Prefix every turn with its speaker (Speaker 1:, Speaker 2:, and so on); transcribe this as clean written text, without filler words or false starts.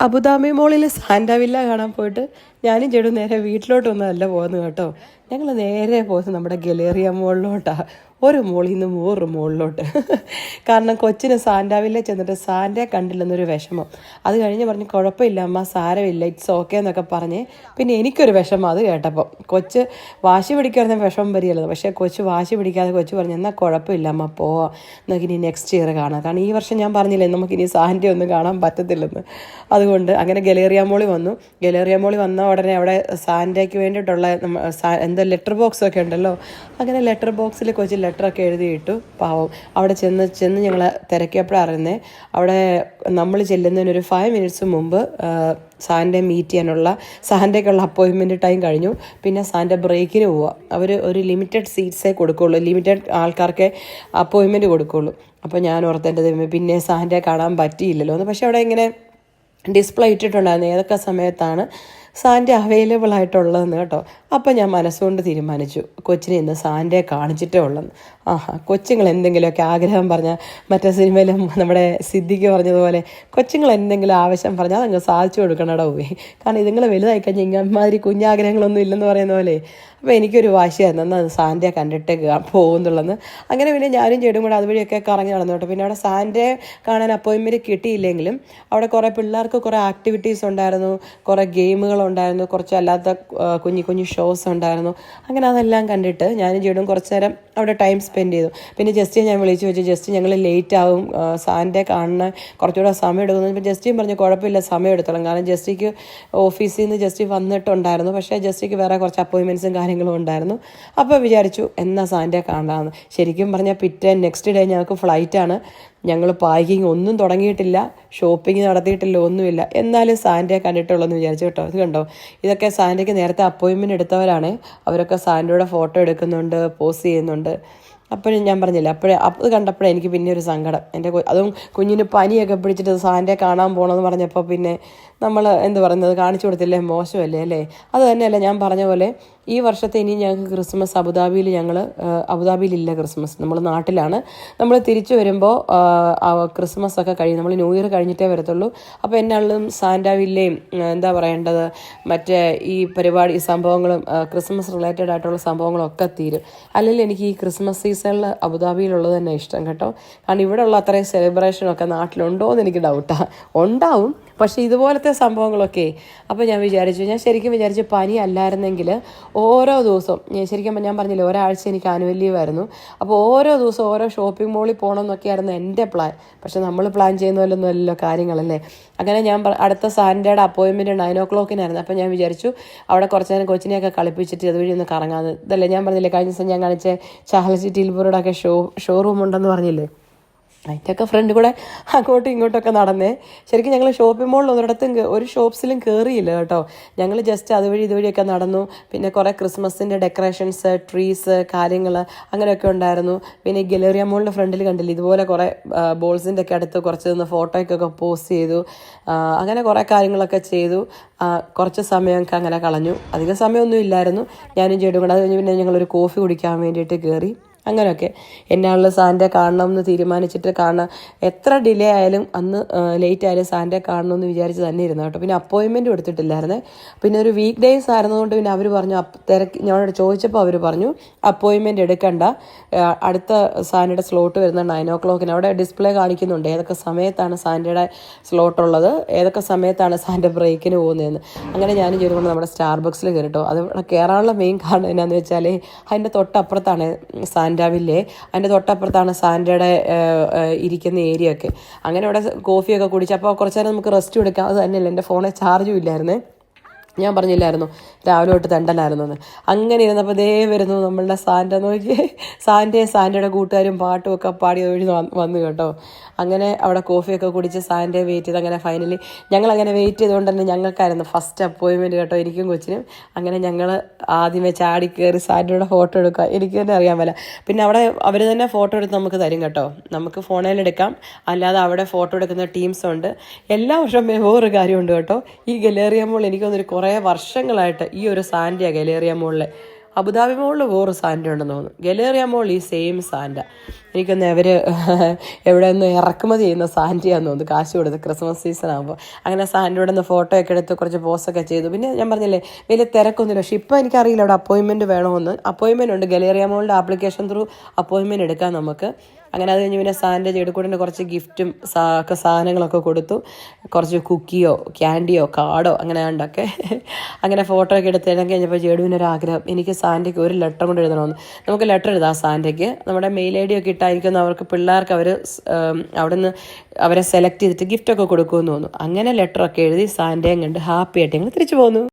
Speaker 1: Abu Dhabi മോളിൽ Santa villa കാണാൻ പോയിട്ട് ഞാനും ചേട്ടും നേരെ വീട്ടിലോട്ടൊന്നുമല്ല പോകുന്നത് കേട്ടോ. ഞങ്ങൾ നേരെ പോകുന്നത് നമ്മുടെ ഗലേറിയ മോളിലോട്ടാണ്. ഒരു മോളിൽ നിന്ന് വേറൊരു മോളിലോട്ട്. കാരണം കൊച്ചിന് സാന്റാ വില്ല ചെന്നിട്ട് സാന്റയെ കണ്ടില്ലെന്നൊരു വിഷമം. അത് കഴിഞ്ഞ് പറഞ്ഞ് കുഴപ്പമില്ല അമ്മ, സാരമില്ല, ഇറ്റ്സ് ഓക്കെ എന്നൊക്കെ പറഞ്ഞ്. പിന്നെ എനിക്കൊരു വിഷമം അത് കേട്ടപ്പോൾ. കൊച്ച് വാശി പിടിക്കാതെ വിഷമം വരികയല്ലോ. പക്ഷേ കൊച്ച് വാശി പിടിക്കാതെ കൊച്ച് പറഞ്ഞു എന്നാൽ കുഴപ്പമില്ല അമ്മ, പോവാം, നമുക്കിനി നെക്സ്റ്റ് ഇയർ കാണാം. കാരണം ഈ വർഷം ഞാൻ പറഞ്ഞില്ലേ നമുക്കിനി സാന്റ ഒന്നും കാണാൻ പറ്റത്തില്ലെന്ന്. അതുകൊണ്ട് അങ്ങനെ ഗലേറിയ മോളിൽ വന്നു. ഗലേറിയ മോളിൽ വന്ന ഉടനെ അവിടെ സാന്റയ്ക്ക് വേണ്ടിയിട്ടുള്ള എന്താ ലെറ്റർ ബോക്സ് ഒക്കെ ഉണ്ടല്ലോ. അങ്ങനെ ലെറ്റർ ബോക്സിൽ കൊച്ച് ലെറ്ററൊക്കെ എഴുതിയിട്ടു. പാവം അവിടെ ചെന്ന് ഞങ്ങൾ തിരക്കിയപ്പോഴാണ് അറിയുന്നത് അവിടെ നമ്മൾ ചെല്ലുന്നതിനൊരു 5 മിനിറ്റ്സ് മുമ്പ് സാന്റയെ മീറ്റ് ചെയ്യാനുള്ള സാന്റയ്ക്കുള്ള അപ്പോയിൻമെൻറ്റ് ടൈം കഴിഞ്ഞു. പിന്നെ സാന്റ ബ്രേക്കിന് പോവുക. അവർ ഒരു ലിമിറ്റഡ് സീറ്റ്സേ കൊടുക്കുകയുള്ളൂ, ലിമിറ്റഡ് ആൾക്കാർക്ക് അപ്പോയിൻമെൻറ്റ് കൊടുക്കുകയുള്ളൂ. അപ്പോൾ ഞാൻ ഓർത്തേണ്ടത് പിന്നെ സാന്റയെ കാണാൻ പറ്റിയില്ലല്ലോ എന്ന്. പക്ഷേ അവിടെ ഇങ്ങനെ ഡിസ്പ്ലേ ഇട്ടിട്ടുണ്ടായിരുന്നു ഏതൊക്കെ സമയത്താണ് സാന്റ അവൈലബിൾ ആയിട്ടുള്ളതെന്ന് കേട്ടോ. അപ്പം ഞാൻ മനസ്സുകൊണ്ട് തീരുമാനിച്ചു കൊച്ചിനെ ഇന്ന് സാന്റയെ കാണിച്ചിട്ടേ ഉള്ളെന്ന്. കൊച്ചുങ്ങൾ എന്തെങ്കിലുമൊക്കെ ആഗ്രഹം പറഞ്ഞാൽ, മറ്റേ സിനിമയിലും നമ്മുടെ സിദ്ദിഖ് പറഞ്ഞതുപോലെ കൊച്ചുങ്ങൾ എന്തെങ്കിലും ആവശ്യം പറഞ്ഞാൽ അതങ്ങ് സാധിച്ചു കൊടുക്കണടാ പോയി. കാരണം ഇതുങ്ങൾ വലുതായി കഴിഞ്ഞാൽ ഇങ്ങന്മാതിരി കുഞ്ഞാഗ്രഹങ്ങളൊന്നും ഇല്ലെന്ന് പറയുന്ന പോലെ. അപ്പോൾ എനിക്കൊരു വാശിയായിരുന്നു എന്നാൽ സാന്റയെ കണ്ടിട്ട് പോകുന്നുള്ളതെന്ന്. അങ്ങനെ പിന്നെ ഞാനും ചേട്ടും കൂടെ അതുവഴിയൊക്കെ കറങ്ങി നടന്നു കേട്ടോ. പിന്നെ അവിടെ സാന്റയെ കാണാൻ അപ്പോയിൻമെൻറ്റ് കിട്ടിയില്ലെങ്കിലും അവിടെ കുറേ പിള്ളേർക്ക് കുറേ ആക്ടിവിറ്റീസ് ഉണ്ടായിരുന്നു, കുറേ ഗെയിമുകളുണ്ടായിരുന്നു, കുറച്ച് അല്ലാത്ത കുഞ്ഞു ഷോസ് ഉണ്ടായിരുന്നു. അങ്ങനെ അതെല്ലാം കണ്ടിട്ട് ഞാനും ചേട്ടും കുറച്ച് നേരം അവിടെ ടൈം സ്പെൻഡ് ചെയ്തു. പിന്നെ ജസ്റ്റിയെ ഞാൻ വിളിച്ചു വെച്ചു, ജസ്റ്റ് ഞങ്ങൾ ലേറ്റ് ആവും, സാന്റയെ കാണാൻ കുറച്ചുകൂടെ സമയം എടുക്കുന്നു. ഇപ്പം ജസ്റ്റിയും പറഞ്ഞു കുഴപ്പമില്ല, സമയം എടുത്തോളാം. കാരണം ജസ്റ്റിക്ക് ഓഫീസിൽ നിന്ന് ജസ്റ്റ് വന്നിട്ടുണ്ടായിരുന്നു. പക്ഷേ ജസ്റ്റിക്ക് വേറെ കുറച്ച് അപ്പോയിൻമെൻറ്റ്സും കാര്യങ്ങളും ഉണ്ടായിരുന്നു. അപ്പോൾ വിചാരിച്ചു എന്നാൽ സാന്റയെ കാണാമെന്ന്. ശരിക്കും പറഞ്ഞാൽ നെക്സ്റ്റ് ഡേ ഞങ്ങൾക്ക് ഫ്ലൈറ്റാണ്. ഞങ്ങൾ പാക്കിങ് ഒന്നും തുടങ്ങിയിട്ടില്ല, ഷോപ്പിംഗ് നടത്തിയിട്ടില്ല, ഒന്നുമില്ല. എന്നാലും സാന്റയെ കണ്ടിട്ടുള്ളതെന്ന് വിചാരിച്ചു കേട്ടോ. ഇത് കണ്ടോ, ഇതൊക്കെ സാന്റയ്ക്ക് നേരത്തെ അപ്പോയിൻമെൻറ്റ് എടുത്തവരാണ്. അവരൊക്കെ സാന്റയുടെ ഫോട്ടോ എടുക്കുന്നുണ്ട്, പോസ്റ്റ് ചെയ്യുന്നുണ്ട്. അപ്പോഴും ഞാൻ പറഞ്ഞില്ല, അത് കണ്ടപ്പോഴേ എനിക്ക് പിന്നെ ഒരു സങ്കടം. അതും കുഞ്ഞിന് പനിയൊക്കെ പിടിച്ചിട്ട് സാന്റയെ കാണാൻ പോകണമെന്ന് പറഞ്ഞപ്പോൾ പിന്നെ നമ്മൾ എന്ത് പറയുന്നത് കാണിച്ചു കൊടുത്തില്ലേ, മോശമല്ലേ അല്ലേ? അത് തന്നെയല്ല ഞാൻ പറഞ്ഞ പോലെ ഈ വർഷത്തെ ഇനി ഞങ്ങൾക്ക് ക്രിസ്മസ് അബുദാബിയിലില്ല ക്രിസ്മസ്. നമ്മൾ നാട്ടിലാണ്. നമ്മൾ തിരിച്ചു വരുമ്പോൾ ക്രിസ്മസ് ഒക്കെ കഴിയും, നമ്മൾ ന്യൂ ഇയർ കഴിഞ്ഞിട്ടേ വരത്തുള്ളൂ. അപ്പോൾ എന്നാലും സാന്റാ വില്ലയും എന്താ പറയേണ്ടത് മറ്റേ ഈ പരിപാടി സംഭവങ്ങളും ക്രിസ്മസ് റിലേറ്റഡ് ആയിട്ടുള്ള സംഭവങ്ങളൊക്കെ തീരും. അല്ലെങ്കിൽ എനിക്ക് ഈ ക്രിസ്മസ് സീസണിൽ അബുദാബിയിലുള്ളത് തന്നെ ഇഷ്ടം കേട്ടോ. കാരണം ഇവിടെ ഉള്ള അത്രയും സെലിബ്രേഷനൊക്കെ നാട്ടിലുണ്ടോ എന്ന് എനിക്ക് ഡൗട്ടാണ്. ഉണ്ടാവും, പക്ഷേ ഇതുപോലത്തെ സംഭവങ്ങളൊക്കെ. അപ്പോൾ ഞാൻ ശരിക്കും വിചാരിച്ചു പനി അല്ലായിരുന്നെങ്കിൽ ഓരോ ദിവസവും ശരിക്കും ഞാൻ പറഞ്ഞില്ലേ ഒരാഴ്ച എനിക്ക് ആനുവൽ ലീവായിരുന്നു. അപ്പോൾ ഓരോ ദിവസവും ഓരോ ഷോപ്പിംഗ് മോളിൽ പോകണം എന്നൊക്കെയായിരുന്നു എൻ്റെ പ്ലാൻ. പക്ഷെ നമ്മൾ പ്ലാൻ ചെയ്യുന്ന പോലൊന്നും അല്ലല്ലോ കാര്യങ്ങളല്ലേ. അങ്ങനെ ഞാൻ അടുത്ത സാന്റയുടെ അപ്പോയിൻമെൻറ്റ് 9 o'clock അപ്പോൾ ഞാൻ വിചാരിച്ചു അവിടെ കുറച്ച് നേരം കൊച്ചിനെയൊക്കെ കളിപ്പിച്ചിട്ട് അതുവഴി ഒന്ന് കറങ്ങാമെന്ന്. ഇതല്ലേ ഞാൻ പറഞ്ഞില്ലേ കഴിഞ്ഞ ദിവസം ഞാൻ കാണിച്ച ചാഹലസി ടിൽബുറോടൊക്കെ ഷോറൂം ഉണ്ടെന്ന് പറഞ്ഞില്ലേ, അതിൻ്റെയൊക്കെ ഫ്രണ്ട് കൂടെ അങ്ങോട്ടും ഇങ്ങോട്ടൊക്കെ നടന്നേ. ശരിക്കും ഞങ്ങൾ ഷോപ്പിംഗ് മോളിൽ ഒരു ഷോപ്സിലും കയറിയില്ല കേട്ടോ. ഞങ്ങൾ ജസ്റ്റ് ഇതുവഴിയൊക്കെ നടന്നു. പിന്നെ കുറേ ക്രിസ്മസിൻ്റെ ഡെക്കറേഷൻസ്, ട്രീസ്, കാര്യങ്ങൾ അങ്ങനെയൊക്കെ ഉണ്ടായിരുന്നു. പിന്നെ ഈ ഗലേറിയ മോളിൻ്റെ ഫ്രണ്ടിൽ കണ്ടില്ല ഇതുപോലെ കുറേ ബോൾസിൻ്റെ ഒക്കെ അടുത്ത് കുറച്ച് നിന്ന് ഫോട്ടോയ്ക്കൊക്കെ പോസ്റ്റ് ചെയ്തു. അങ്ങനെ കുറേ കാര്യങ്ങളൊക്കെ ചെയ്തു. കുറച്ച് സമയമൊക്കെ അങ്ങനെ കളഞ്ഞു. അധികം സമയമൊന്നും ഇല്ലായിരുന്നു. ഞാനും ചേട്ടും കൂടെ. അത് കഴിഞ്ഞ് പിന്നെ ഞങ്ങളൊരു കോഫി കുടിക്കാൻ വേണ്ടിയിട്ട് കയറി. അങ്ങനെയൊക്കെ എന്നാണല്ലോ സാന്റയെ കാണണമെന്ന് തീരുമാനിച്ചിട്ട് എത്ര ഡിലേ ആയാലും അന്ന് ലേറ്റ് ആയാലും സാന്റയെ കാണണമെന്ന് വിചാരിച്ച് തന്നെ ഇരുന്നു കേട്ടോ. പിന്നെ അപ്പോയിൻമെൻറ്റും എടുത്തിട്ടില്ലായിരുന്നേ. പിന്നെ ഒരു വീക്ക് ഡേയ്സ് ആയിരുന്നതുകൊണ്ട് പിന്നെ അവർ പറഞ്ഞു ഞാനോട് ചോദിച്ചപ്പോൾ അവർ പറഞ്ഞു അപ്പോയിൻമെൻറ്റ് എടുക്കണ്ട, അടുത്ത സാന്റയുടെ സ്ലോട്ട് വരുന്ന 9 o'clock. അവിടെ ഡിസ്പ്ലേ കാണിക്കുന്നുണ്ട് ഏതൊക്കെ സമയത്താണ് സാന്റയുടെ സ്ലോട്ട് ഉള്ളത്, ഏതൊക്കെ സമയത്താണ് സാന്റ ബ്രേക്കിന് പോകുന്നതെന്ന്. അങ്ങനെ ഞാനും ചെയ്തുകൊണ്ട് നമ്മുടെ സ്റ്റാർബക്സിൽ കയറിട്ടോ. അത് കയറാനുള്ള മെയിൻ കാരണം എന്നാന്ന് വെച്ചാൽ അതിൻ്റെ തൊട്ടപ്പുറത്താണ് സാന്റാവില്ലേ, അതിൻ്റെ തൊട്ടപ്പുറത്താണ് സാന്റയുടെ ഇരിക്കുന്ന ഏരിയ ഒക്കെ. അങ്ങനെ അവിടെ കോഫിയൊക്കെ കുടിച്ച് അപ്പോൾ കുറച്ച് നേരം നമുക്ക് റെസ്റ്റ് എടുക്കാം. അത് തന്നെയല്ല എൻ്റെ ഫോണിൽ ചാർജും ഇല്ലായിരുന്നേ. ഞാൻ പറഞ്ഞില്ലായിരുന്നു രാവിലെ തൊട്ട് തെണ്ടലായിരുന്നു എന്ന്. അങ്ങനെ ഇരുന്നപ്പോൾ വരുന്നു നമ്മളുടെ സാന്റ. നോക്കി സാന്റയുടെ കൂട്ടുകാരും പാട്ടും ഒക്കെ പാടി ഒഴി വന്നു കേട്ടോ. അങ്ങനെ അവിടെ കോഫിയൊക്കെ കുടിച്ച് സാന്റയെ വെയിറ്റ് ചെയ്ത് അങ്ങനെ ഫൈനലി ഞങ്ങളങ്ങനെ വെയിറ്റ് ചെയ്തുകൊണ്ട് തന്നെ ഞങ്ങൾക്കായിരുന്നു ഫസ്റ്റ് അപ്പോയിൻമെൻറ്റ് കേട്ടോ, എനിക്കും കൊച്ചിനും. അങ്ങനെ ഞങ്ങൾ ആദ്യമേ ചാടി കയറി സാന്റയുടെ ഫോട്ടോ എടുക്കുക. എനിക്ക് തന്നെ അറിയാൻ പറ്റില്ല. പിന്നെ അവിടെ അവർ തന്നെ ഫോട്ടോ എടുത്ത് നമുക്ക് തരും കേട്ടോ. നമുക്ക് ഫോണിലെടുക്കാം, അല്ലാതെ അവിടെ ഫോട്ടോ എടുക്കുന്ന ടീംസുണ്ട്. എല്ലാ വർഷവും വേറൊരു കാര്യമുണ്ട് കേട്ടോ. ഈ ഗലേറിയ മോൾ എനിക്ക് തോന്നുന്നൊരു കുറേ വർഷങ്ങളായിട്ട് ഈ ഒരു സാന്റയാണ് ഗലേറിയ മോളിലെ അബുദാബി മോളിൽ വേറെ സാൻഡ ഉണ്ടെന്ന് തോന്നുന്നു. ഗലേറിയ മോൾ ഈ സെയിം സാൻഡ. എനിക്കൊന്ന് അവർ എവിടെ നിന്ന് ഇറക്കുമതി ചെയ്യുന്ന സാൻഡയാന്ന് തോന്നുന്നു, കാശ് കൊടുത്ത് ക്രിസ്മസ് സീസൺ ആകുമ്പോൾ. അങ്ങനെ സാൻഡയോടെ നിന്ന് ഫോട്ടോ ഒക്കെ എടുത്ത് കുറച്ച് പോസ്റ്റൊക്കെ ചെയ്തു. പിന്നെ ഞാൻ പറഞ്ഞില്ലേ വലിയ തിരക്കൊന്നുമില്ല. പക്ഷേ ഇപ്പോൾ എനിക്കറിയില്ല അവിടെ അപ്പോയിൻമെൻറ്റ് വേണമെന്ന്. അപ്പോയിൻമെൻറ്റ് ഉണ്ട്, ഗലേറിയ മോളിൻ്റെ ആപ്ലിക്കേഷൻ ത്രൂ അപ്പോയിൻമെൻറ്റ് എടുക്കാം നമുക്ക്. അങ്ങനെ അത് കഴിഞ്ഞ് പിന്നെ സാൻ്റെ ചെടിക്കൂടിൻ്റെ കുറച്ച് ഗിഫ്റ്റും ഒക്കെ സാധനങ്ങളൊക്കെ കൊടുത്തു. കുറച്ച് കുക്കിയോ ക്യാൻഡിയോ കാർഡോ അങ്ങനെ ഉണ്ടൊക്കെ. അങ്ങനെ ഫോട്ടോ ഒക്കെ എടുത്ത് എല്ലാം കഴിഞ്ഞപ്പോൾ ജേഡുവിനൊരാഗ്രഹം, എനിക്ക് സാൻ്റയ്ക്ക് ഒരു ലെറ്റർ കൊണ്ട് എഴുതണമെന്ന്. നമുക്ക് ലെറ്റർ എഴുതാം സാൻ്റയ്ക്ക്. നമ്മുടെ മെയിൽ ഐ ഡി ഒക്കെ ഇട്ടായിരിക്കും അവർക്ക് പിള്ളേർക്ക് അവർ അവിടെ നിന്ന് അവരെ സെലക്ട് ചെയ്തിട്ട് ഗിഫ്റ്റൊക്കെ കൊടുക്കുമെന്ന് തോന്നുന്നു. അങ്ങനെ ലെറ്ററൊക്കെ എഴുതി സാൻ്റെയും കണ്ട് ഹാപ്പി ആയിട്ട് ഞങ്ങൾ തിരിച്ചു പോന്നു.